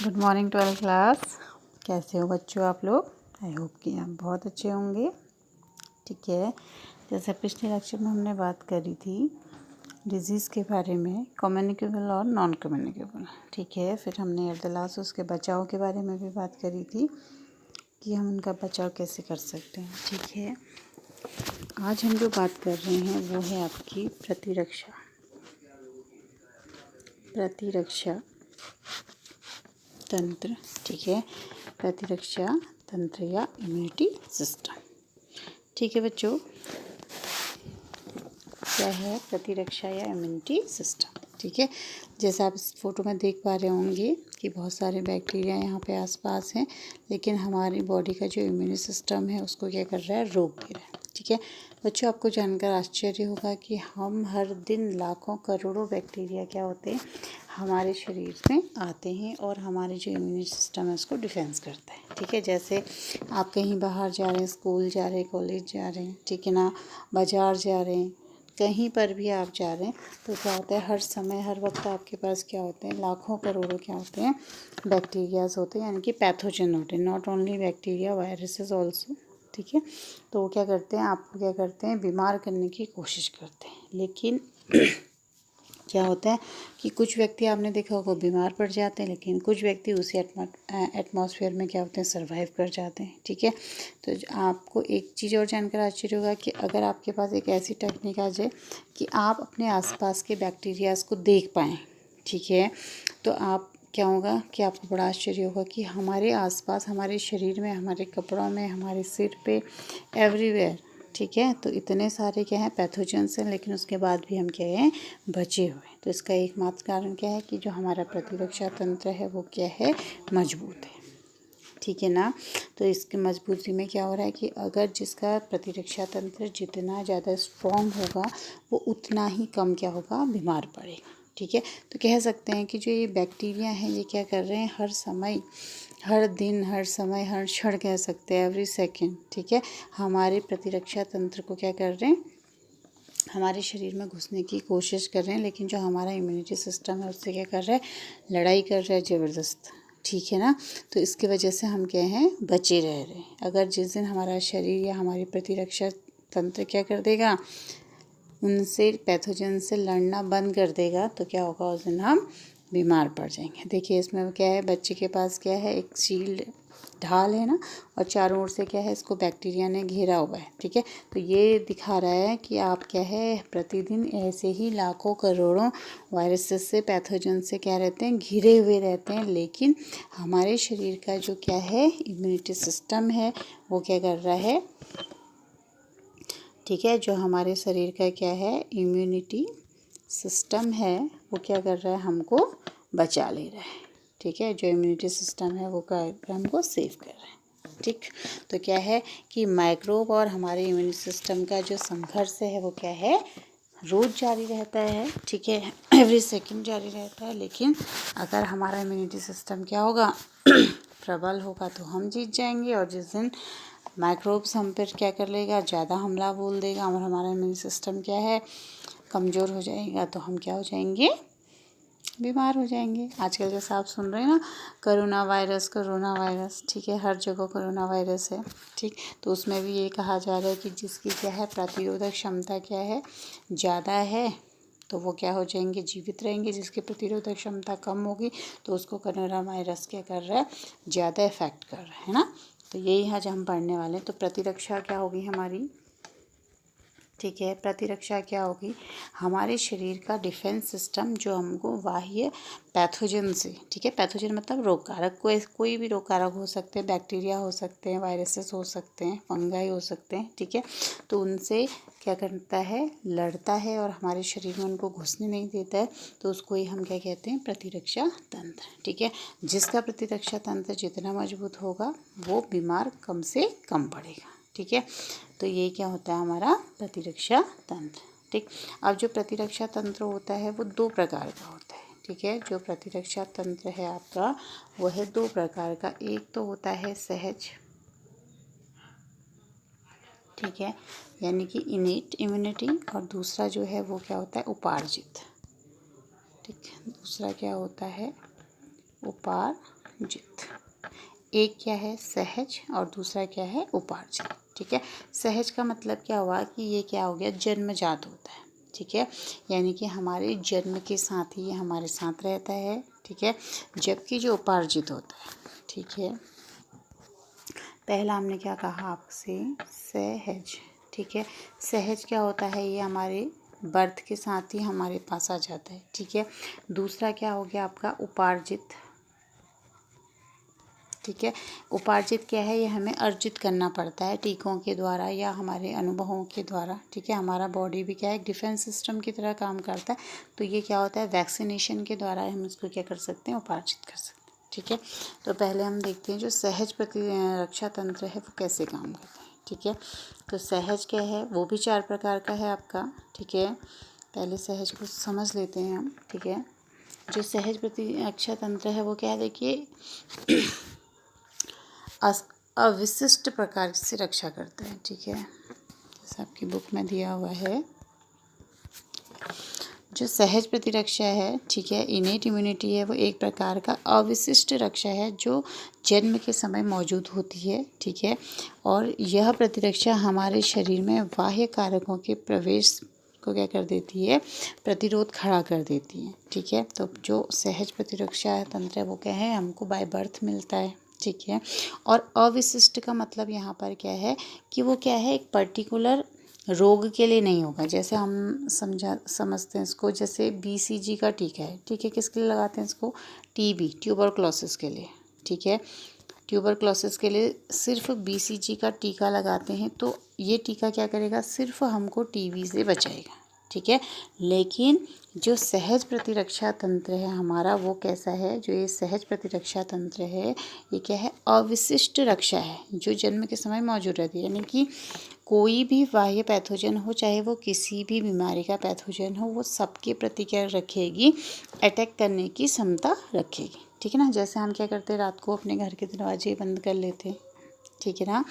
Good morning 12th class. कैसे हो बच्चों आप लोग? आई होप कि आप बहुत अच्छे होंगे। ठीक है, जैसे पिछले लेक्चर में हमने बात करी थी डिजीज़ के बारे में, कम्युनिकेबल और नॉन कम्युनिकेबल। ठीक है, फिर हमने एट द लास्ट उसके बचाव के बारे में भी बात करी थी कि हम उनका बचाव कैसे कर सकते हैं। ठीक है, आज हम जो बात कर रहे हैं वो है आपकी प्रतिरक्षा तंत्र। ठीक है, प्रतिरक्षा तंत्र या इम्यूनिटी सिस्टम। ठीक है बच्चों, क्या है प्रतिरक्षा या इम्यूनिटी सिस्टम? ठीक है, जैसा आप इस फोटो में देख पा रहे होंगे कि बहुत सारे बैक्टीरिया यहाँ पे आसपास हैं, लेकिन हमारी बॉडी का जो इम्यूनी सिस्टम है उसको क्या कर रहा है, रोक दे रहा है। ठीक है बच्चों, आपको जानकर आश्चर्य होगा कि हम हर दिन लाखों करोड़ों बैक्टीरिया क्या होते हैं हमारे शरीर में आते हैं और हमारे जो इम्यूनी सिस्टम है उसको डिफेंस करता है। ठीक है, जैसे आप कहीं बाहर जा रहे हैं, स्कूल जा रहे हैं, कॉलेज जा रहे हैं, ठीक है ना, बाज़ार जा रहे हैं, कहीं पर भी आप जा रहे हैं तो क्या होता है, हर समय हर वक्त आपके पास क्या होते हैं, लाखों करोड़ों क्या होते हैं, बैक्टीरियाज होते हैं, यानी कि पैथोजन होते हैं, not only bacteria, viruses also. ठीक है, तो वो क्या करते हैं, आपको क्या करते हैं, बीमार करने की कोशिश करते हैं। लेकिन क्या होता है कि कुछ व्यक्ति आपने देखा होगा बीमार पड़ जाते हैं, लेकिन कुछ व्यक्ति उसी एटमॉस्फेयर में क्या होते हैं, सर्वाइव कर जाते हैं। ठीक है, तो आपको एक चीज़ और जानकर आश्चर्य होगा कि अगर आपके पास एक ऐसी टेक्निक आ जाए कि आप अपने आसपास के बैक्टीरियाज को देख पाएँ, ठीक है, तो आप क्या होगा कि आपको बड़ा आश्चर्य होगा कि हमारे आसपास, हमारे शरीर में, हमारे कपड़ों में, हमारे सिर पे, एवरीवेयर, ठीक है, तो इतने सारे क्या हैं, पैथोजेंस हैं, लेकिन उसके बाद भी हम क्या हैं, बचे हुए। तो इसका एकमात्र कारण क्या है कि जो हमारा प्रतिरक्षा तंत्र है वो क्या है, मजबूत है। ठीक है ना, तो इसकी मजबूती में क्या हो रहा है कि अगर जिसका प्रतिरक्षा तंत्र जितना ज़्यादा स्ट्रॉन्ग होगा वो उतना ही कम क्या होगा, बीमार पड़ेगा। ठीक है, तो कह सकते हैं कि जो ये बैक्टीरिया हैं ये क्या कर रहे हैं, हर समय, हर दिन, हर समय, हर क्षण कह सकते हैं, एवरी सेकेंड, ठीक है, हमारे प्रतिरक्षा तंत्र को क्या कर रहे हैं, हमारे शरीर में घुसने की कोशिश कर रहे हैं। लेकिन जो हमारा इम्यूनिटी सिस्टम है उससे क्या कर रहा है, लड़ाई कर रहा है ज़बरदस्त। ठीक है ना, तो इसकी वजह से हम क्या हैं, बचे रह रहे हैं। अगर जिस दिन हमारा शरीर या हमारी प्रतिरक्षा तंत्र क्या कर देगा, उनसे, पैथोजन से लड़ना बंद कर देगा, तो क्या होगा, उस दिन हम बीमार पड़ जाएंगे। देखिए इसमें क्या है, बच्चे के पास क्या है, एक शील्ड, ढाल है ना, और चारों ओर से क्या है, इसको बैक्टीरिया ने घेरा हुआ है। ठीक है, तो ये दिखा रहा है कि आप क्या है, प्रतिदिन ऐसे ही लाखों करोड़ों वायरसेस से, पैथोजन से क्या रहते हैं, घिरे हुए रहते हैं। लेकिन हमारे शरीर का जो क्या है, इम्यूनिटी सिस्टम है वो क्या कर रहा है, ठीक है, जो हमारे शरीर का क्या है, इम्यूनिटी सिस्टम है वो क्या कर रहा है, हमको बचा ले रहा है। ठीक है, जो इम्यूनिटी सिस्टम है वो क्या, हमको सेव कर रहा है। ठीक, तो क्या है कि माइक्रोब और हमारे इम्यूनिटी सिस्टम का जो संघर्ष है वो क्या है, रोज़ जारी रहता है। ठीक है, एवरी सेकंड जारी रहता है। लेकिन अगर हमारा इम्यूनिटी सिस्टम क्या होगा, प्रबल होगा, तो हम जीत जाएंगे। और जिस दिन माइक्रोब्स हम पर क्या कर लेगा, ज़्यादा हमला बोल देगा और हमारा इम्यून सिस्टम क्या है, कमज़ोर हो जाएगा, तो हम क्या हो जाएंगे, बीमार हो जाएंगे। आजकल जैसा आप सुन रहे हैं ना, कोरोना वायरस, ठीक है, हर जगह कोरोना वायरस है। ठीक, तो उसमें भी ये कहा जा रहा है कि जिसकी क्या है, प्रतिरोधक क्षमता क्या है, ज़्यादा है, तो वो क्या हो जाएंगे, जीवित रहेंगे। जिसकी प्रतिरोधक क्षमता कम होगी तो उसको कोरोना वायरस क्या कर रहा है, ज़्यादा इफेक्ट कर रहा है ना। तो यही आज हम पढ़ने वाले हैं। तो प्रतिरक्षा क्या होगी हमारी, ठीक है, प्रतिरक्षा क्या होगी, हमारे शरीर का डिफेंस सिस्टम जो हमको बाह्य पैथोजन से, ठीक है, पैथोजन मतलब रोग कारक, कोई भी रोग कारक हो सकते हैं, बैक्टीरिया हो सकते हैं, वायरसेस हो सकते हैं, फंगाई हो सकते हैं, ठीक है, तो उनसे क्या करता है, लड़ता है और हमारे शरीर में उनको घुसने नहीं देता है। तो उसको ही हम क्या कहते हैं, प्रतिरक्षा तंत्र। ठीक है, जिसका प्रतिरक्षा तंत्र जितना मजबूत होगा वो बीमार कम से कम पड़ेगा। ठीक है, तो ये क्या होता है, हमारा प्रतिरक्षा तंत्र। ठीक, अब जो प्रतिरक्षा तंत्र होता है वो दो प्रकार का होता है। ठीक है, जो प्रतिरक्षा तंत्र है आपका वो है दो प्रकार का। एक तो होता है सहज, ठीक है, यानी कि इनेट इम्यूनिटी, और दूसरा जो है वो क्या होता है, उपार्जित। ठीक, दूसरा क्या होता है, उपार्जित। उपार्जित। एक क्या है सहज और दूसरा क्या है उपार्जित। ठीक है, सहज का मतलब क्या हुआ कि ये क्या हो गया, जन्मजात होता है। ठीक है, यानी कि हमारे जन्म के साथ ही ये हमारे साथ रहता है। ठीक है, जबकि जो उपार्जित होता है, ठीक है, पहला हमने क्या कहा आपसे, सहज। ठीक है, सहज क्या होता है, ये हमारे बर्थ के साथ ही हमारे पास आ जाता है। ठीक है, दूसरा क्या हो गया आपका उपार्जित। ठीक है, उपार्जित क्या है, ये हमें अर्जित करना पड़ता है टीकों के द्वारा या हमारे अनुभवों के द्वारा। ठीक है, हमारा बॉडी भी क्या है, एक डिफेंस सिस्टम की तरह काम करता है। तो ये क्या होता है, वैक्सीनेशन के द्वारा हम इसको क्या कर सकते हैं, उपार्जित कर सकते हैं। ठीक है, तो पहले हम देखते हैं जो सहज प्रतिरक्षा तंत्र है वो कैसे काम करता है। ठीक है, तो सहज क्या है, वो भी 4 प्रकार का है आपका। ठीक है, पहले सहज को समझ लेते हैं हम। ठीक है, जो सहज प्रतिरक्षा तंत्र है वो क्या है, देखिए अविशिष्ट प्रकार से रक्षा करता है। ठीक है, जैसे आपकी बुक में दिया हुआ है, जो सहज प्रतिरक्षा है, ठीक है, इनेट इम्यूनिटी है, वो एक प्रकार का अविशिष्ट रक्षा है जो जन्म के समय मौजूद होती है। ठीक है, और यह प्रतिरक्षा हमारे शरीर में बाह्य कारकों के प्रवेश को क्या कर देती है, प्रतिरोध खड़ा कर देती है। ठीक है, तो जो सहज प्रतिरक्षा तंत्र है वो क्या है, हमको बाय बर्थ मिलता है। ठीक है, और अविशिष्ट का मतलब यहाँ पर क्या है कि वो क्या है, एक पर्टिकुलर रोग के लिए नहीं होगा। जैसे हम समझते हैं इसको, जैसे BCG का टीका है। ठीक है, किसके लिए लगाते हैं इसको, TB ट्यूबरक्लोसिस के लिए। ठीक है, ट्यूबरक्लोसिस के लिए सिर्फ BCG का टीका लगाते हैं। तो ये टीका क्या करेगा, सिर्फ हमको TB से बचाएगा। ठीक है, लेकिन जो सहज प्रतिरक्षा तंत्र है हमारा वो कैसा है, जो ये सहज प्रतिरक्षा तंत्र है ये क्या है, अविशिष्ट रक्षा है जो जन्म के समय मौजूद रहती है। यानी कि कोई भी बाह्य पैथोजन हो, चाहे वो किसी भी बीमारी का पैथोजन हो, वो सबके प्रति क्या रखेगी, अटैक करने की क्षमता रखेगी। ठीक है ना, जैसे हम क्या करते हैं, रात को अपने घर के दरवाजे बंद कर लेते हैं। ठीक है ना,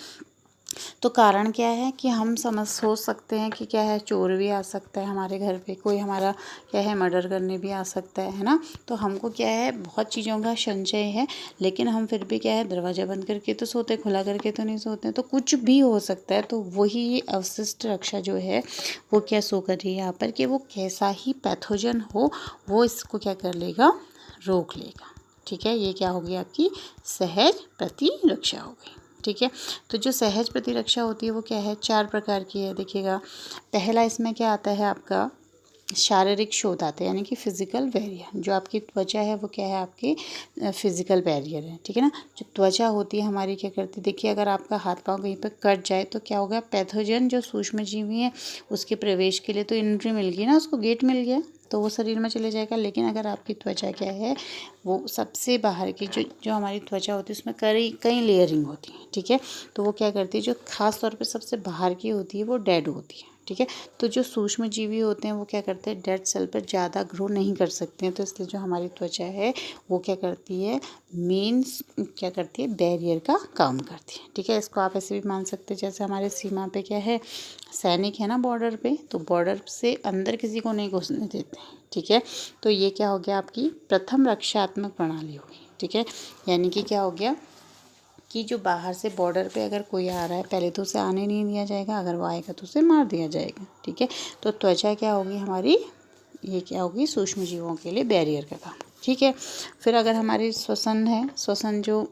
तो कारण क्या है कि हम सोच सकते हैं कि क्या है, चोर भी आ सकता है हमारे घर पे, कोई हमारा क्या है मर्डर करने भी आ सकता है ना। तो हमको क्या है, बहुत चीज़ों का संशय है, लेकिन हम फिर भी क्या है, दरवाज़ा बंद करके तो सोते, खुला करके तो नहीं सोते। तो कुछ भी हो सकता है। तो वही अवशिष्ट रक्षा जो है वो क्या शो कर रही है यहाँ पर, कि वो कैसा ही पैथोजन हो वो इसको क्या कर लेगा, रोक लेगा। ठीक है, ये क्या होगी, आपकी सहज प्रतिरक्षा हो गई। ठीक है, तो जो सहज प्रतिरक्षा होती है वो क्या है, 4 प्रकार की है। देखिएगा, पहला इसमें क्या आता है आपका, शारीरिक शोध आता है, यानी कि फिजिकल बैरियर। जो आपकी त्वचा है वो क्या है, आपकी फिजिकल बैरियर है। ठीक है ना, जो त्वचा होती है हमारी क्या करती है, देखिए अगर आपका हाथ पाँव कहीं पर कट जाए तो क्या होगा, पैथोजन जो सूक्ष्म जीवी है उसके प्रवेश के लिए तो एंट्री मिल गई ना, उसको गेट मिल गया, तो वो शरीर में चले जाएगा। लेकिन अगर आपकी त्वचा क्या है, वो सबसे बाहर की जो हमारी त्वचा होती है उसमें कई लेयरिंग होती है। ठीक है, तो वो क्या करती है, जो खास तौर पे सबसे बाहर की होती है वो डेड होती है। ठीक है, तो जो सूक्ष्म जीवी होते हैं वो क्या करते हैं, डेड सेल पर ज़्यादा ग्रो नहीं कर सकते हैं। तो इसलिए जो हमारी त्वचा है वो क्या करती है, क्या करती है, बैरियर का काम करती है। ठीक है, इसको आप ऐसे भी मान सकते हैं, जैसे हमारे सीमा पे क्या है, सैनिक है ना बॉर्डर पे, तो बॉर्डर से अंदर किसी को नहीं घुसने देते। ठीक है, तो ये क्या हो गया, आपकी प्रथम रक्षात्मक प्रणाली होगी। ठीक है, यानी कि क्या हो गया कि जो बाहर से बॉर्डर पे अगर कोई आ रहा है, पहले तो उसे आने नहीं दिया जाएगा, अगर वो आएगा तो उसे मार दिया जाएगा। ठीक है, तो त्वचा क्या होगी हमारी, ये क्या होगी, सूक्ष्म जीवों के लिए बैरियर का काम। ठीक है, फिर अगर हमारी श्वसन है, श्वसन जो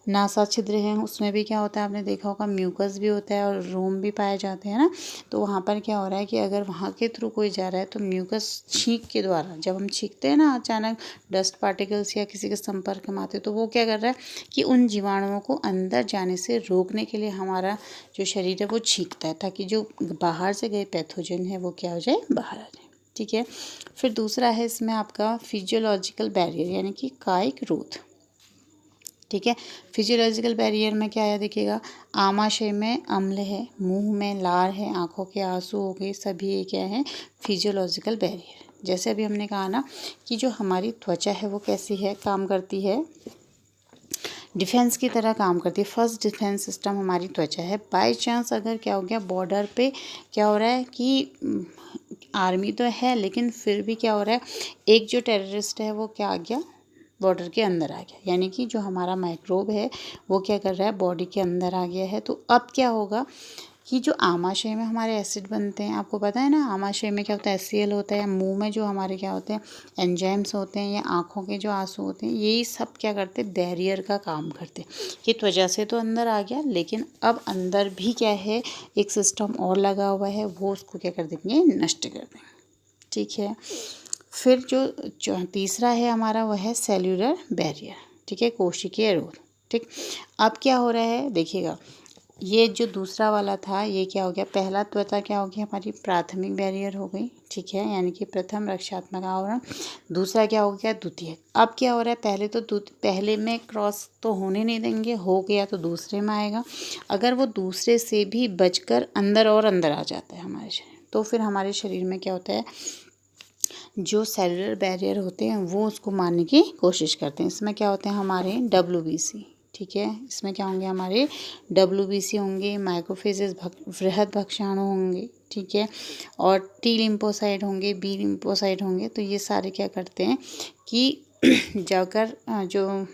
नासा छिद्र हैं उसमें भी क्या होता है, आपने देखा होगा म्यूकस भी होता है और रोम भी पाए जाते हैं ना। तो वहाँ पर क्या हो रहा है कि अगर वहाँ के थ्रू कोई जा रहा है तो म्यूकस छींक के द्वारा, जब हम छींकते हैं ना अचानक डस्ट पार्टिकल्स या किसी के संपर्क में आते, तो वो क्या कर रहा है कि उन जीवाणुओं को अंदर जाने से रोकने के लिए हमारा जो शरीर है वो छींकता है, ताकि जो बाहर से गए पैथोजन है वो क्या हो जाए, बाहर आ जाए। ठीक है, फिर दूसरा है इसमें आपका फिजियोलॉजिकल बैरियर, यानी कि कायिक रोध। ठीक है, फिजियोलॉजिकल बैरियर में क्या है, देखिएगा, आमाशय में अम्ल है, मुंह में लार है, आंखों के आंसू हो गए, सभी ये क्या है, फिजियोलॉजिकल बैरियर। जैसे अभी हमने कहा ना कि जो हमारी त्वचा है वो कैसी है, काम करती है, डिफेंस की तरह काम करती है। फर्स्ट डिफेंस सिस्टम हमारी त्वचा है। बाय चांस अगर क्या हो गया, बॉर्डर पे क्या हो रहा है कि आर्मी तो है लेकिन फिर भी क्या हो रहा है, एक जो टेररिस्ट है वो क्या आ गया, बॉर्डर के अंदर आ गया, यानी कि जो हमारा माइक्रोब है वो क्या कर रहा है, बॉडी के अंदर आ गया है। तो अब क्या होगा कि जो आमाशय में हमारे एसिड बनते हैं, आपको पता है ना आमाशय में क्या होता है, HCl होता है, मुंह में जो हमारे क्या होते हैं एंजाइम्स होते हैं, या आँखों के जो आंसू होते हैं, यही सब क्या करते हैं, बैरियर का काम करते हैं। कि त्वचा से तो अंदर आ गया, लेकिन अब अंदर भी क्या है, एक सिस्टम और लगा हुआ है, वो उसको क्या कर देंगे, नष्ट कर देंगे। ठीक है। फिर जो तीसरा है हमारा वह है सेल्यूलर बैरियर। ठीक है, कोशिकीय रोध। ठीक, अब क्या हो रहा है देखिएगा, ये जो दूसरा वाला था ये क्या हो गया, पहला त्वचा क्या हो गया, हमारी प्राथमिक बैरियर हो गई। ठीक है, यानी कि प्रथम रक्षात्मक आवरण। दूसरा क्या हो गया, द्वितीयक। अब क्या हो रहा है, पहले में क्रॉस तो होने नहीं देंगे, हो गया तो दूसरे में आएगा। अगर वो दूसरे से भी बचकर अंदर और अंदर आ जाता है हमारे शरीर, तो फिर हमारे शरीर में क्या होता है, जो सेलुलर बैरियर होते हैं वो उसको मारने की कोशिश करते हैं। इसमें क्या होते हैं हमारे WBC। ठीक है, इसमें क्या होंगे, हमारे WBC होंगे, माइक्रोफेजेस वृहद भक्षाणु होंगे। ठीक है, और T लिम्फोसाइट होंगे, B लिम्फोसाइट होंगे। तो ये सारे क्या करते हैं कि जाकर जो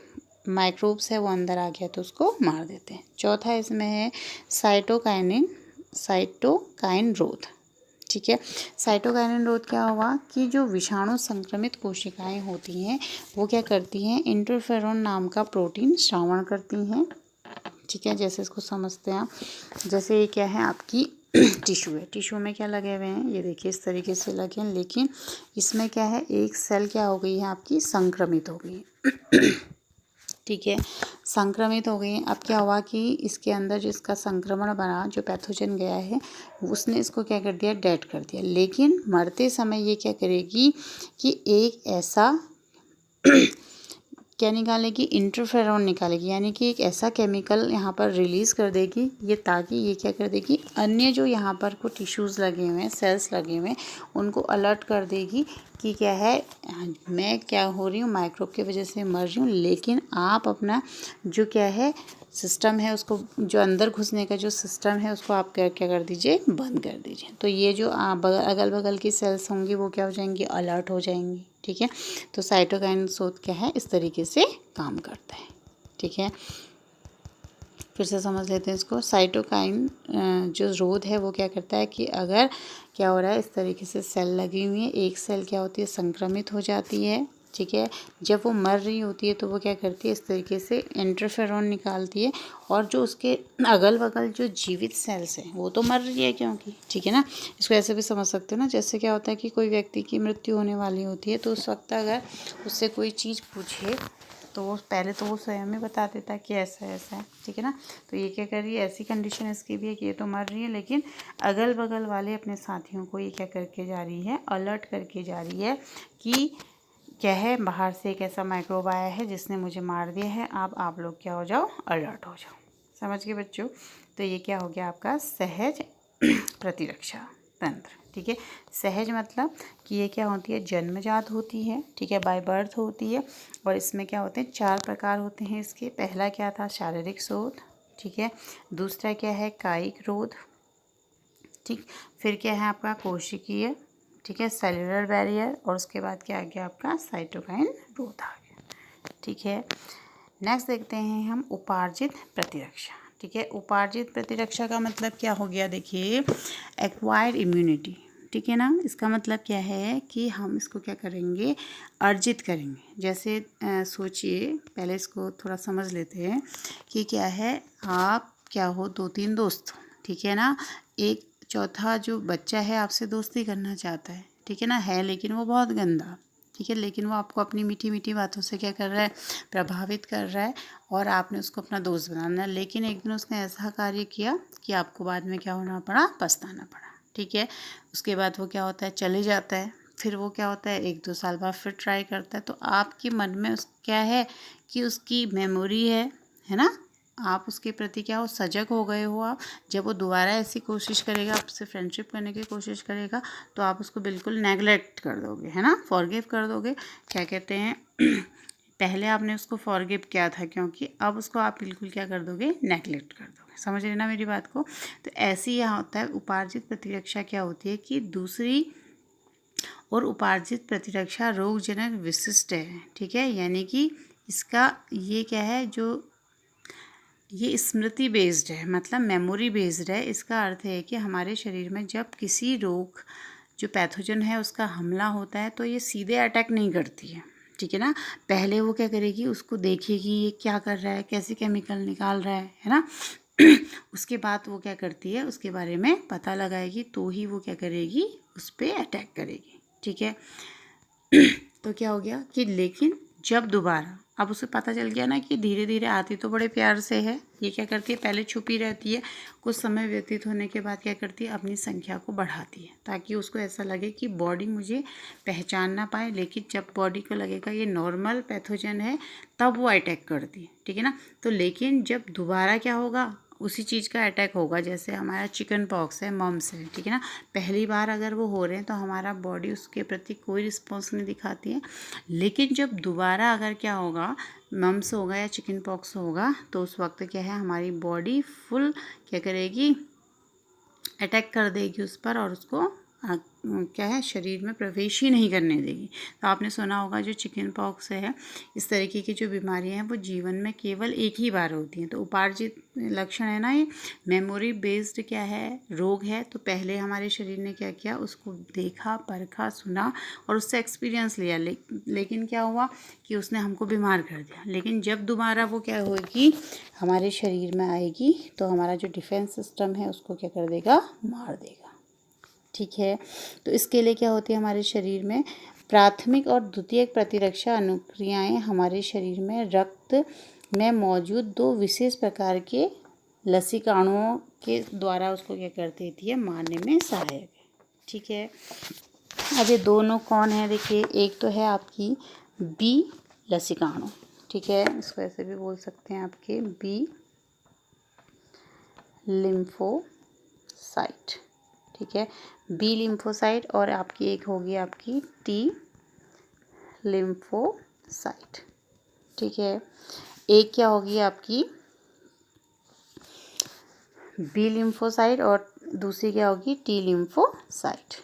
माइक्रोब्स है वो अंदर आ गया तो उसको मार देते हैं। चौथा इसमें है साइटोकाइन रोध। ठीक है, साइटोकाइनिन रोध क्या हुआ कि जो विषाणु संक्रमित कोशिकाएं होती हैं वो क्या करती हैं, इंटरफेरोन नाम का प्रोटीन श्रावण करती हैं। ठीक है, जैसे इसको समझते हैं आप, जैसे ये क्या है आपकी टिश्यू है, टिश्यू में क्या लगे हुए हैं, ये देखिए इस तरीके से लगे हैं, लेकिन इसमें क्या है, एक सेल क्या हो गई है आपकी, संक्रमित हो गई। ठीक है, संक्रमित हो गई। अब क्या हुआ कि इसके अंदर जिसका संक्रमण बना, जो पैथोजन गया है, उसने इसको क्या कर दिया, डेड कर दिया। लेकिन मरते समय ये क्या करेगी कि एक ऐसा क्या निकालेगी, इंटरफेरॉन निकालेगी, यानी कि एक ऐसा केमिकल यहाँ पर रिलीज़ कर देगी ये, ताकि ये क्या कर देगी, अन्य जो यहाँ पर को टिश्यूज़ लगे हुए हैं, सेल्स लगे हुए हैं, उनको अलर्ट कर देगी कि क्या है, मैं क्या हो रही हूँ, माइक्रोब की वजह से मर रही हूँ, लेकिन आप अपना जो क्या है सिस्टम है, उसको जो अंदर घुसने का जो सिस्टम है उसको आप क्या कर दीजिए, बंद कर दीजिए। तो ये जो अगल बगल की सेल्स होंगी वो क्या हो जाएंगी, अलर्ट हो जाएंगी। ठीक है, तो साइटोकाइन शोध क्या है, इस तरीके से काम करता है। ठीक है, फिर से समझ लेते हैं इसको। साइटोकाइन जो रोध है वो क्या करता है कि अगर क्या हो रहा है, इस तरीके से सेल लगी हुई है, एक सेल क्या होती है, संक्रमित हो जाती है। ठीक है, जब वो मर रही होती है तो वो क्या करती है, इस तरीके से इंटरफेरॉन निकालती है, और जो उसके अगल बगल जो जीवित सेल्स हैं वो तो मर रही है क्योंकि, ठीक है ना, इसको ऐसे भी समझ सकते हो ना, जैसे क्या होता है कि कोई व्यक्ति की मृत्यु होने वाली होती है तो उस वक्त अगर उससे कोई चीज़ पूछे तो वो पहले तो वो स्वयं में बता देता है कि ऐसा ऐसा है। ठीक है ना, तो ये क्या कर रही है, ऐसी कंडीशन इसकी भी है कि ये तो मर रही है, लेकिन अगल बगल वाले अपने साथियों को ये क्या करके जा रही है, अलर्ट करके जा रही है कि क्या है, बाहर से एक ऐसा माइक्रोब आया है जिसने मुझे मार दिया है, अब आप लोग क्या हो जाओ, अलर्ट हो जाओ। समझ गए बच्चों, तो ये क्या हो गया आपका सहज प्रतिरक्षा तंत्र। ठीक है, सहज मतलब कि ये क्या होती है, जन्मजात होती है। ठीक है, बाय बर्थ होती है, और इसमें क्या होते हैं, 4 प्रकार होते हैं इसके। पहला क्या था, शारीरिक शोध। ठीक है, दूसरा क्या है, कायिक रोध। ठीक, फिर क्या है आपका कोशिकीय। ठीक है, सेलुलर बैरियर, और उसके बाद क्या आ गया आपका, साइटोकाइन रोध आ गया। ठीक है, नेक्स्ट देखते हैं हम उपार्जित प्रतिरक्षा। ठीक है, उपार्जित प्रतिरक्षा का मतलब क्या हो गया, देखिए एक्वायर्ड इम्यूनिटी। ठीक है ना, इसका मतलब क्या है कि हम इसको क्या करेंगे, अर्जित करेंगे। जैसे सोचिए, पहले इसको थोड़ा समझ लेते हैं कि क्या है, आप क्या हो, 2-3 दोस्त। ठीक है ना, एक चौथा जो बच्चा है आपसे दोस्ती करना चाहता है। ठीक है ना, है लेकिन वो बहुत गंदा। ठीक है, लेकिन वो आपको अपनी मीठी मीठी बातों से क्या कर रहा है, प्रभावित कर रहा है, और आपने उसको अपना दोस्त बनाना है। लेकिन एक दिन उसने ऐसा कार्य किया कि आपको बाद में क्या होना पड़ा, पछताना पड़ा। ठीक है, उसके बाद वो क्या होता है, चले जाता है। फिर वो क्या होता है, 1-2 साल बाद फिर ट्राई करता है, तो आपके मन में उस क्या है कि उसकी मेमोरी है ना, आप उसके प्रति क्या हो, सजग हो गए हो आप। जब वो दोबारा ऐसी कोशिश करेगा, आपसे फ्रेंडशिप करने की कोशिश करेगा, तो आप उसको बिल्कुल नेगलेक्ट कर दोगे, है ना, फॉरगिव कर दोगे। क्या कहते हैं पहले आपने उसको फॉरगिव किया था, क्योंकि अब उसको आप बिल्कुल क्या कर दोगे, नेगलेक्ट कर दोगे। समझ रहे ना मेरी बात को। तो ऐसे ही यहाँ होता है, उपार्जित प्रतिरक्षा क्या होती है कि दूसरी और उपार्जित प्रतिरक्षा रोगजनक विशिष्ट है, ठीक है। यानी कि इसका ये क्या है, जो ये स्मृति बेस्ड है, मतलब मेमोरी बेस्ड है। इसका अर्थ है कि हमारे शरीर में जब किसी रोग जो पैथोजन है उसका हमला होता है तो ये सीधे अटैक नहीं करती है, ठीक है ना। पहले वो क्या करेगी, उसको देखेगी ये क्या कर रहा है, कैसे केमिकल निकाल रहा है ना। उसके बाद वो क्या करती है, उसके बारे में पता लगाएगी तो ही वो क्या करेगी, उस पर अटैक करेगी, ठीक है। तो क्या हो गया कि लेकिन जब दोबारा, अब उसे पता चल गया ना कि धीरे धीरे आती तो बड़े प्यार से है, ये क्या करती है, पहले छुपी रहती है, कुछ समय व्यतीत होने के बाद क्या करती है, अपनी संख्या को बढ़ाती है ताकि उसको ऐसा लगे कि बॉडी मुझे पहचान ना पाए। लेकिन जब बॉडी को लगेगा ये नॉर्मल पैथोजन है तब वो अटैक करती है, ठीक है ना। तो लेकिन जब दोबारा क्या होगा, उसी चीज़ का अटैक होगा, जैसे हमारा चिकन पॉक्स है, मम्स है, ठीक है ना। पहली बार अगर वो हो रहे हैं तो हमारा बॉडी उसके प्रति कोई रिस्पॉन्स नहीं दिखाती है। लेकिन जब दोबारा अगर क्या होगा, मम्स होगा या चिकन पॉक्स होगा, तो उस वक्त क्या है, हमारी बॉडी फुल क्या करेगी, अटैक कर देगी उस पर और उसको क्या है, शरीर में प्रवेश ही नहीं करने देगी। तो आपने सुना होगा जो चिकन पॉक्स है, इस तरीके की जो बीमारियां हैं वो जीवन में केवल एक ही बार होती हैं। तो उपार्जित लक्षण है ना, ये मेमोरी बेस्ड क्या है, रोग है। तो पहले हमारे शरीर ने क्या किया, उसको देखा, परखा, सुना और उससे एक्सपीरियंस लिया, लेकिन क्या हुआ कि उसने हमको बीमार कर दिया। लेकिन जब दोबारा वो क्या होगी, हमारे शरीर में आएगी तो हमारा जो डिफेंस सिस्टम है उसको क्या कर देगा, मार देगा, ठीक है। तो इसके लिए क्या होती है, हमारे शरीर में प्राथमिक और द्वितीयक प्रतिरक्षा अनुक्रियाएं हमारे शरीर में रक्त में मौजूद दो विशेष प्रकार के लसीकाणुओं के द्वारा उसको क्या कर देती है, मारने में सहायक है, ठीक है। अब ये दोनों कौन है, देखिए, एक तो है आपकी बी लसीकाणु, ठीक है, इसको ऐसे भी बोल सकते हैं आपके बी लिम्फोसाइट, ठीक है, बी लिम्फोसाइट। और आपकी एक होगी आपकी टी लिम्फोसाइट, ठीक है। एक क्या होगी आपकी बी लिम्फोसाइट और दूसरी क्या होगी टी लिम्फोसाइट,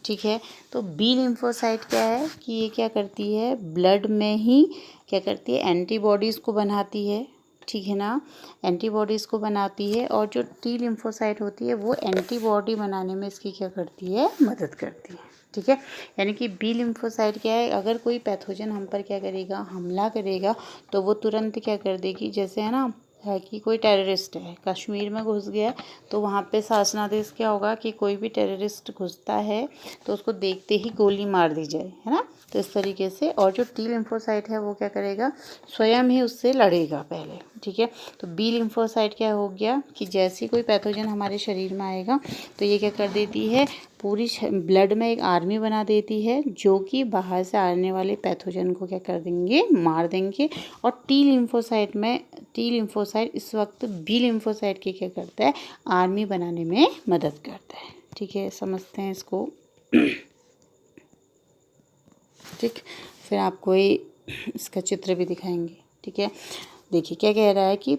ठीक है। तो बी लिम्फोसाइट क्या है कि ये क्या करती है, ब्लड में ही क्या करती है, एंटीबॉडीज़ को बनाती है, ठीक है ना, एंटीबॉडीज़ को बनाती है। और जो टी लिम्फोसाइट होती है वो एंटीबॉडी बनाने में इसकी क्या करती है, मदद करती है, ठीक है। यानी कि बी लिम्फोसाइट क्या है, अगर कोई पैथोजन हम पर क्या करेगा, हमला करेगा, तो वो तुरंत क्या कर देगी, जैसे है ना, है कि कोई टेररिस्ट है कश्मीर में घुस गया, तो वहाँ पे शासनादेश क्या होगा कि कोई भी टेररिस्ट घुसता है तो उसको देखते ही गोली मार दी जाए, है ना। तो इस तरीके से, और जो टी लिम्फोसाइट है वो क्या करेगा, स्वयं ही उससे लड़ेगा पहले, ठीक है। तो बी लिम्फोसाइट क्या हो गया कि जैसे कोई पैथोजन हमारे शरीर में आएगा तो ये क्या कर देती है, पूरी ब्लड में एक आर्मी बना देती है जो कि बाहर से आने वाले पैथोजन को क्या कर देंगे, मार देंगे। और टी लिम्फोसाइट इस वक्त बी लिम्फोसाइट की क्या करता है, आर्मी बनाने में मदद करता है, ठीक है। समझते हैं इसको, ठीक। फिर आपको इसका चित्र भी दिखाएंगे, ठीक है। देखिए क्या कह रहा है कि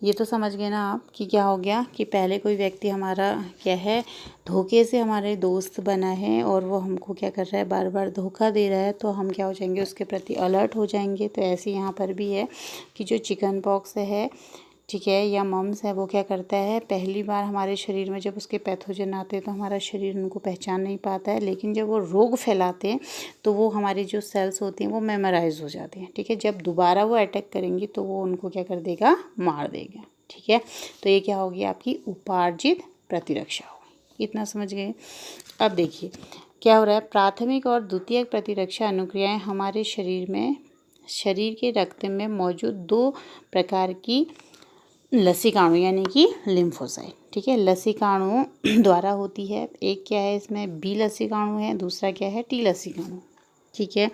ये तो समझ गए ना आप कि क्या हो गया कि पहले कोई व्यक्ति हमारा क्या है, धोखे से हमारे दोस्त बना है और वो हमको क्या कर रहा है, बार बार धोखा दे रहा है, तो हम क्या हो जाएंगे, उसके प्रति अलर्ट हो जाएंगे। तो ऐसे यहाँ पर भी है कि जो चिकन पॉक्स है, ठीक है, या मम्स है, वो क्या करता है, पहली बार हमारे शरीर में जब उसके पैथोजन आते हैं तो हमारा शरीर उनको पहचान नहीं पाता है, लेकिन जब वो रोग फैलाते हैं तो वो हमारी जो सेल्स होती हैं वो मेमोराइज हो जाती हैं, ठीक है। जब दोबारा वो अटैक करेंगी तो वो उनको क्या कर देगा, मार देगा, ठीक है। तो ये क्या होगी, आपकी उपार्जित प्रतिरक्षा होगी, इतना समझ गए। अब देखिए क्या हो रहा है, प्राथमिक और द्वितीयक प्रतिरक्षा अनुक्रियाएं हमारे शरीर के रक्त में मौजूद दो प्रकार की लसीकाणु यानी कि लिम्फोसाइट, ठीक है, लसीकाणुओं द्वारा होती है। एक क्या है, इसमें बी लसीकाणु है, दूसरा क्या है, टी लसीकाणु, ठीक है।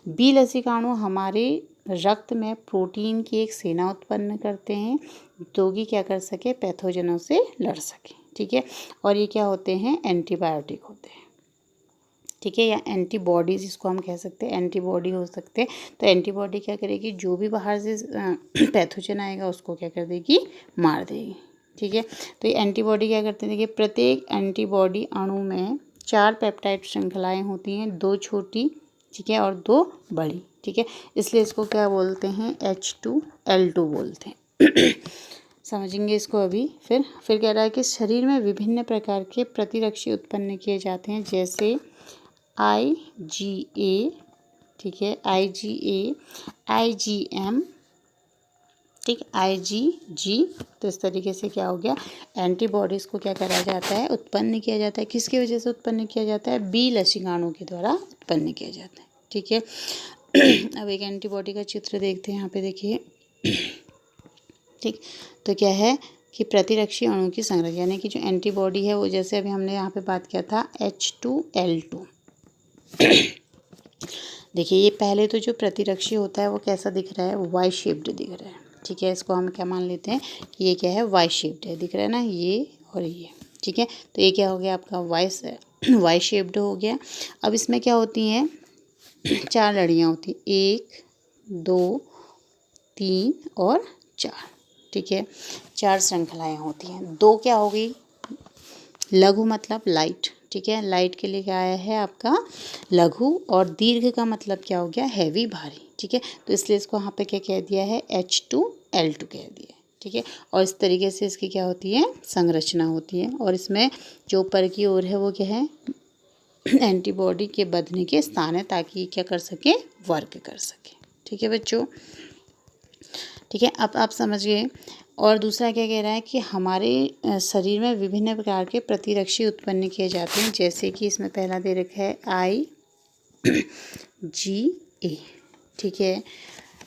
बी लसीकाणु हमारे रक्त में प्रोटीन की एक सेना उत्पन्न करते हैं जो कि क्या कर सके, पैथोजनों से लड़ सके, ठीक है। और ये क्या होते हैं, एंटीबायोटिक होते हैं, ठीक है, या एंटीबॉडीज़ इसको हम कह सकते हैं, एंटीबॉडी हो सकते हैं। तो एंटीबॉडी क्या करेगी, जो भी बाहर से पैथोजन आएगा उसको क्या कर देगी, मार देगी, ठीक है। तो ये एंटीबॉडी क्या करते हैं, देखिए, प्रत्येक एंटीबॉडी अणु में 4 पेप्टाइड श्रृंखलाएं होती हैं, 2 छोटी, ठीक है, और 2 बड़ी, ठीक है। इसलिए इसको क्या बोलते हैं, H2L2 बोलते हैं। समझेंगे इसको अभी। फिर कह रहा है कि शरीर में विभिन्न प्रकार के प्रतिरक्षी उत्पन्न किए जाते हैं, जैसे IgA, ठीक है, IgA, IgM, ठीक, IgG। तो इस तरीके से क्या हो गया, एंटीबॉडीज़ को क्या करा जाता है, उत्पन्न किया जाता है। किसकी वजह से उत्पन्न किया जाता है, बी लसीकाणु के द्वारा उत्पन्न किया जाता है, ठीक है। अब एक एंटीबॉडी का चित्र देखते हैं, यहाँ पे देखिए, ठीक। तो क्या है कि प्रतिरक्षी अणु की संरचना, यानी कि जो एंटीबॉडी है वो, जैसे अभी हमने यहाँ पे बात किया था H2L2। देखिए ये पहले तो जो प्रतिरक्षी होता है वो कैसा दिख रहा है, वाई शेप्ड दिख रहा है, ठीक है। इसको हम क्या मान लेते हैं कि ये क्या है, वाई शेप्ड है, दिख रहा है ना, ये और ये, ठीक है। तो ये क्या हो गया आपका, वाई शेप्ड हो गया। अब इसमें क्या होती हैं, 4 लड़ियाँ होती हैं, 1 2 3 और 4, ठीक है। 4 श्रृंखलाएँ होती हैं। 2 क्या हो गई, लघु मतलब लाइट, ठीक है। लाइट के लिए क्या आया है आपका लघु, और दीर्घ का मतलब क्या हो गया, हैवी, भारी, ठीक है। तो इसलिए इसको यहाँ पे क्या कह दिया है, H2L2 कह दिया, ठीक है। और इस तरीके से इसकी क्या होती है, संरचना होती है। और इसमें जो ऊपर की ओर है वो क्या है, एंटीबॉडी के बंधने के स्थान है, ताकि ये क्या कर सके, वर्क कर सके, ठीक है बच्चों, ठीक है। अब आप समझ गए। और दूसरा क्या कह रहा है कि हमारे शरीर में विभिन्न प्रकार के प्रतिरक्षी उत्पन्न किए जाते हैं, जैसे कि इसमें पहला दे रखा है IgA, ठीक है।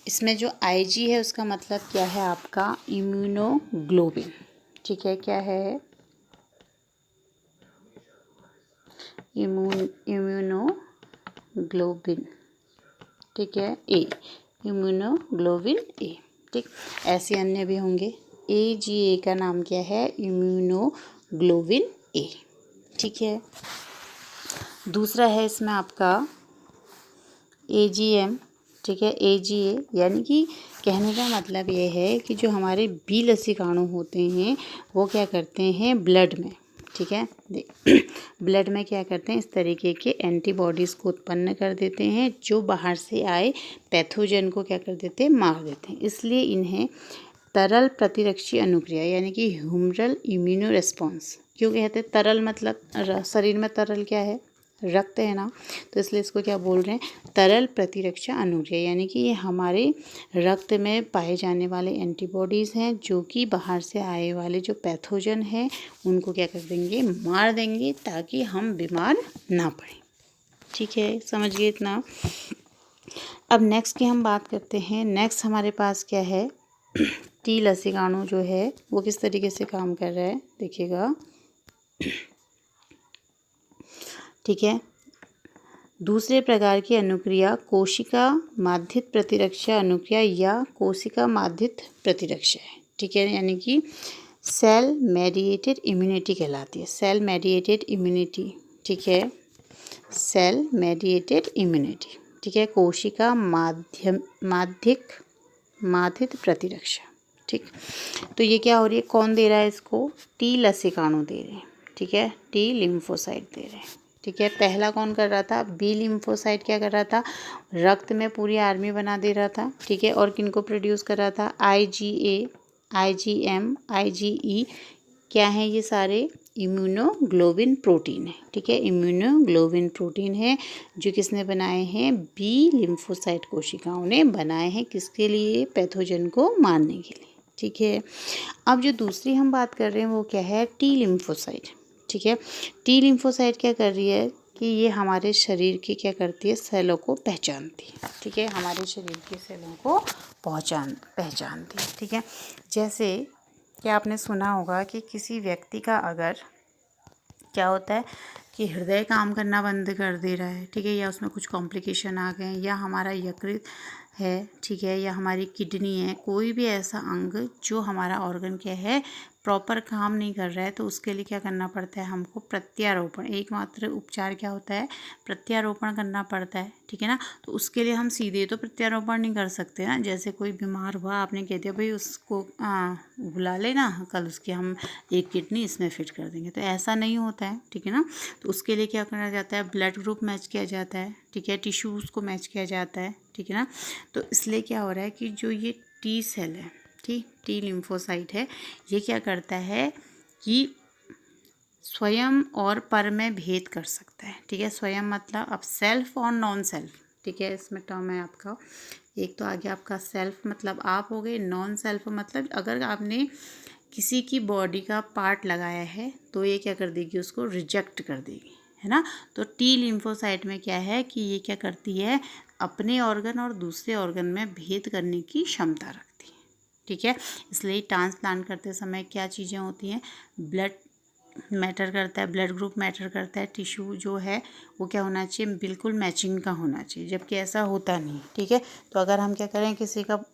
इसमें जो Ig है उसका मतलब क्या है आपका, इम्यूनोग्लोबिन, ठीक है। क्या है, इम्यूनोग्लोबिन, ठीक है, ए, इम्यूनोग्लोबिन ए, ठीक। ऐसे अन्य भी होंगे। AGA का नाम क्या है, इम्यूनोग्लोबिन ए, ठीक है। दूसरा है इसमें आपका AGM, ठीक है, AGA, यानी कि कहने का मतलब ये है कि जो हमारे बी लसीकाणु होते हैं वो क्या करते हैं, ब्लड में, ठीक है, ब्लड में क्या करते हैं, इस तरीके के एंटीबॉडीज़ को उत्पन्न कर देते हैं, जो बाहर से आए पैथोजन को क्या कर देते हैं, मार देते हैं। इसलिए इन्हें तरल प्रतिरक्षी अनुक्रिया, यानी कि ह्यूमरल इम्यूनो रेस्पॉन्स क्यों कहते हैं। तरल मतलब शरीर में तरल क्या है, रक्त है ना, तो इसलिए इसको क्या बोल रहे हैं, तरल प्रतिरक्षा अनुक्रिया, यानी कि ये हमारे रक्त में पाए जाने वाले एंटीबॉडीज़ हैं, जो कि बाहर से आए वाले जो पैथोजन है उनको क्या कर देंगे, मार देंगे, ताकि हम बीमार ना पड़ें, ठीक है। समझिए इतना। अब नेक्स्ट की हम बात करते हैं। नेक्स्ट हमारे पास क्या है, टी लसीकाणु जो है वो किस तरीके से काम कर रहा है, देखिएगा, ठीक है। दूसरे प्रकार की अनुक्रिया कोशिका माध्यित प्रतिरक्षा अनुक्रिया या कोशिका माध्यित प्रतिरक्षा है, ठीक है, यानी कि सेल मेडिएटेड इम्यूनिटी कहलाती है, सेल मेडिएटेड इम्यूनिटी, ठीक है, सेल मेडिएटेड इम्यूनिटी, ठीक है, कोशिका माध्यित प्रतिरक्षा, ठीक। तो ये क्या हो रही है, कौन दे रहा है इसको, टी लसीकाणु दे रहे हैं, ठीक है, टी लिम्फोसाइट दे रहे हैं, ठीक है। पहला कौन कर रहा था, बी लिम्फोसाइट क्या कर रहा था, रक्त में पूरी आर्मी बना दे रहा था, ठीक है। और किनको प्रोड्यूस कर रहा था, IgA, IgM, IgE, क्या है ये सारे, इम्यूनोग्लोबिन प्रोटीन है, ठीक है, इम्यूनोग्लोबिन प्रोटीन है, जो किसने बनाए हैं, बी लिम्फोसाइट कोशिकाओं ने बनाए हैं, किसके लिए, पैथोजन को मारने के लिए, ठीक है। अब जो दूसरी हम बात कर रहे हैं वो क्या है, टी लिम्फोसाइट, ठीक है। टी लिम्फोसाइट क्या कर रही है कि ये हमारे शरीर की क्या करती है, सेलों को पहचानती है, ठीक है, हमारे शरीर के सेलों को पहचानती है, ठीक है। जैसे कि आपने सुना होगा कि किसी व्यक्ति का अगर क्या होता है कि हृदय काम करना बंद कर दे रहा है, ठीक है, या उसमें कुछ कॉम्प्लिकेशन आ गए, या हमारा यकृत है, ठीक है, या हमारी किडनी है, कोई भी ऐसा अंग जो हमारा ऑर्गन क्या है प्रॉपर काम नहीं कर रहा है, तो उसके लिए क्या करना पड़ता है हमको? प्रत्यारोपण। एकमात्र उपचार क्या होता है? प्रत्यारोपण करना पड़ता है, ठीक है ना। तो उसके लिए हम सीधे तो प्रत्यारोपण नहीं कर सकते ना। जैसे कोई बीमार हुआ, आपने कह दिया भाई उसको बुला लेना, कल उसकी हम एक किडनी इसमें फिट कर देंगे, तो ऐसा नहीं होता है, ठीक है ना। तो उसके लिए क्या करना जाता है? ब्लड ग्रुप मैच किया जाता है, ठीक है, टिश्यूज़ को मैच किया जाता है, ठीक है ना। तो इसलिए क्या हो रहा है कि जो ये टी सेल है, ठीक, टी लिम्फोसाइट है, ये क्या करता है कि स्वयं और पर में भेद कर सकता है, ठीक है। स्वयं मतलब अब सेल्फ और नॉन सेल्फ, ठीक है, इसमें टर्म है आपका। एक तो आगे आपका सेल्फ मतलब आप हो गए, नॉन सेल्फ मतलब अगर आपने किसी की बॉडी का पार्ट लगाया है तो ये क्या कर देगी? उसको रिजेक्ट कर देगी, है ना। तो टी लिम्फोसाइट में क्या है कि ये क्या करती है? अपने ऑर्गन और दूसरे ऑर्गन में भेद करने की क्षमता रखती है, ठीक है। इसलिए ट्रांसप्लांट करते समय क्या चीज़ें होती हैं? ब्लड मैटर करता है, ब्लड ग्रुप मैटर करता है, टिश्यू जो है वो क्या होना चाहिए? बिल्कुल मैचिंग का होना चाहिए, जबकि ऐसा होता नहीं, ठीक है। तो अगर हम क्या करें, किसी का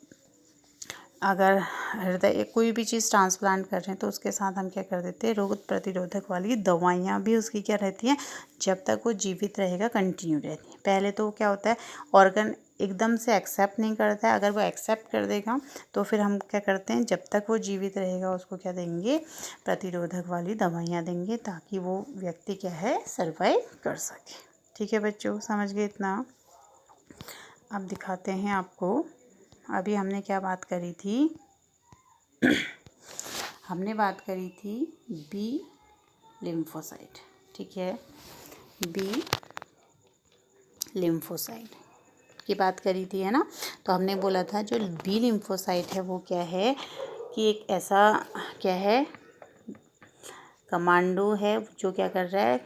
अगर हृदय कोई भी चीज़ ट्रांसप्लांट कर रहे हैं तो उसके साथ हम क्या कर देते हैं? रोग प्रतिरोधक वाली दवाइयाँ भी उसकी क्या रहती हैं? जब तक वो जीवित रहेगा कंटिन्यू रहती हैं। पहले तो क्या होता है, ऑर्गन एकदम से एक्सेप्ट नहीं करता है, अगर वो एक्सेप्ट कर देगा तो फिर हम क्या करते हैं? जब तक वो जीवित रहेगा उसको क्या देंगे? प्रतिरोधक वाली दवाइयाँ देंगे, ताकि वो व्यक्ति क्या है? सर्वाइव कर सके, ठीक है बच्चों, समझ गए इतना। अब दिखाते हैं आपको। अभी हमने क्या बात करी थी? हमने बात करी थी बी लिम्फोसाइट, ठीक है, बी लिम्फोसाइट की बात करी थी, है ना। तो हमने बोला था जो बी लिम्फोसाइट है वो क्या है कि एक ऐसा क्या है, कमांडो है जो क्या कर रहा है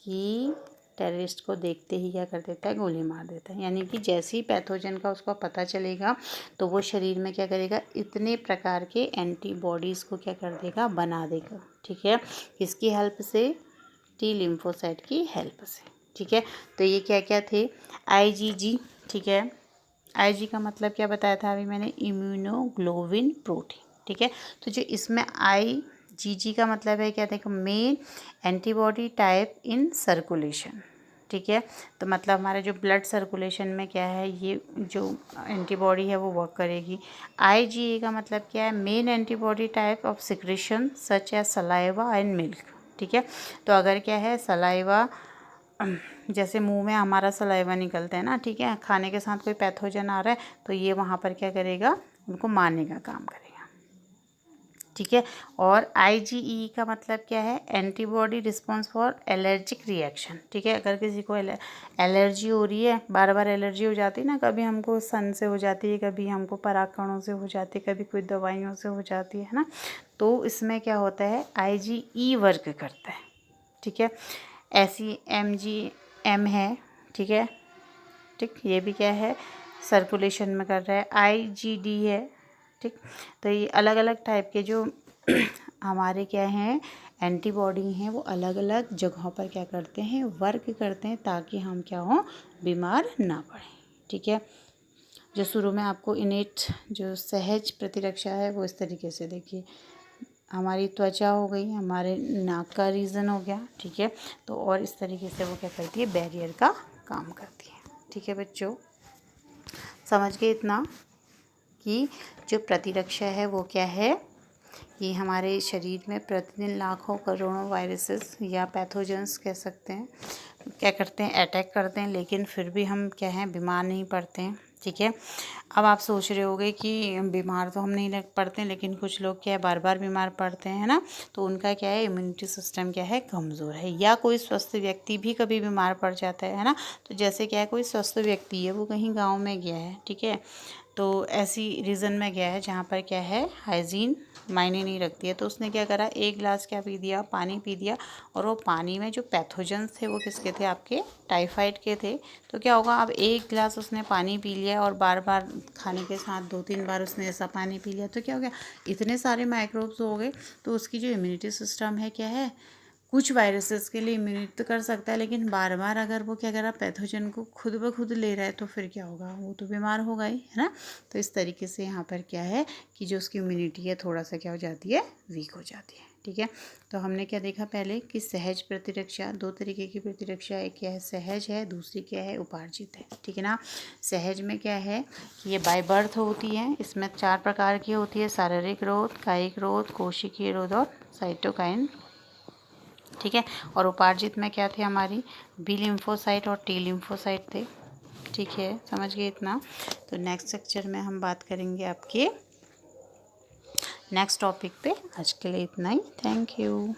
कि टेररिस्ट को देखते ही क्या कर देता है? गोली मार देता है। यानी कि जैसे ही पैथोजन का उसको पता चलेगा तो वो शरीर में क्या करेगा? इतने प्रकार के एंटीबॉडीज़ को क्या कर देगा? बना देगा, ठीक है। किसकी हेल्प से? टी लिम्फोसाइट की हेल्प से, ठीक है। तो ये क्या क्या थे? IgG, ठीक है। IG का मतलब क्या बताया था अभी मैंने? इम्यूनोग्लोबिन प्रोटीन, ठीक है। तो जो इसमें IgG का मतलब है क्या? देखो, main antibody type in circulation, ठीक है। तो मतलब हमारा जो ब्लड सर्कुलेशन में क्या है, ये जो एंटीबॉडी है वो वर्क करेगी। IgA का मतलब क्या है? Main antibody type of secretion such as saliva and milk, ठीक है। तो अगर क्या है, सलाइवा, जैसे मुंह में हमारा सलाइवा निकलता है ना, ठीक है, खाने के साथ कोई पैथोजन आ रहा है तो ये वहाँ पर क्या करेगा? उनको मारने का काम करेगा, ठीक है। और IgE का मतलब क्या है? Antibody response for allergic reaction, ठीक है। अगर किसी को एलर्जी हो रही है, बार बार एलर्जी हो जाती है ना, कभी हमको सन से हो जाती है, कभी हमको परागकणों से हो जाती है, कभी कोई दवाइयों से हो जाती है ना, तो इसमें क्या होता है? IgE वर्क करता है, ठीक है। ऐसी MgM है, ठीक है, ठीक, ये भी क्या है? सर्कुलेशन में कर रहा है। IgD है, ठीक। तो ये अलग अलग टाइप के जो हमारे क्या हैं, एंटीबॉडी हैं, वो अलग अलग जगहों पर क्या करते हैं? वर्क करते हैं, ताकि हम क्या हों? बीमार ना पड़ें, ठीक है। जो शुरू में आपको इनेट जो सहज प्रतिरक्षा है वो इस तरीके से देखिए, हमारी त्वचा हो गई, हमारे नाक का रीजन हो गया, ठीक है। तो और इस तरीके से वो क्या करती है? बैरियर का काम करती है, ठीक है बच्चों, समझ गए इतना कि जो प्रतिरक्षा है वो क्या है? ये हमारे शरीर में प्रतिदिन लाखों करोड़ों वायरसेस या पैथोजेंस कह सकते हैं, क्या करते हैं? अटैक करते हैं, लेकिन फिर भी हम क्या हैं? बीमार नहीं पड़ते हैं, ठीक है। अब आप सोच रहे होंगे कि बीमार तो हम नहीं लग पड़ते हैं, लेकिन कुछ लोग क्या है? बार बार बीमार पड़ते हैं, है ना। तो उनका क्या है? इम्यूनिटी सिस्टम क्या है? कमज़ोर है। या कोई स्वस्थ व्यक्ति भी कभी बीमार पड़ जाता है ना। तो जैसे क्या है, कोई स्वस्थ व्यक्ति है, वो कहीं गाँव में गया है, ठीक है, तो ऐसी रीज़न में गया है जहाँ पर क्या है? हाइजीन मायने नहीं रखती है। तो उसने क्या करा? एक गिलास क्या पी दिया? पानी पी दिया, और वो पानी में जो पैथोजेंस थे वो किसके थे? आपके टाइफाइड के थे। तो क्या होगा? अब एक गिलास उसने पानी पी लिया और बार बार खाने के साथ 2-3 बार उसने ऐसा पानी पी लिया, तो क्या हो गया? इतने सारे माइक्रोब्स हो गए, तो उसकी जो इम्यूनिटी सिस्टम है क्या है? कुछ वायरसेस के लिए इम्यूनिटी तो कर सकता है, लेकिन बार बार अगर वो क्या कर रहा है, पैथोजन को खुद ब खुद ले रहा है तो फिर क्या होगा, वो तो बीमार होगा ही, है ना। तो इस तरीके से यहाँ पर क्या है कि जो उसकी इम्यूनिटी है थोड़ा सा क्या हो जाती है, वीक हो जाती है। ठीक है, तो हमने क्या देखा पहले कि सहज प्रतिरक्षा, दो तरीके की प्रतिरक्षा, एक क्या है सहज है, दूसरी क्या है उपार्जित है। ठीक है ना। सहज में क्या है कि ये बाय बर्थ होती है, इसमें 4 प्रकार की होती है, शारीरिक रोध, कायिक रोध, कोशिकीय रोध और साइटोकाइन। ठीक है, और उपार्जित में क्या थे हमारी बी लिम्फोसाइट और टी लिम्फोसाइट थे। ठीक है, समझ गए इतना। तो नेक्स्ट लेक्चर में हम बात करेंगे आपके नेक्स्ट टॉपिक पे। आज के लिए इतना ही, थैंक यू।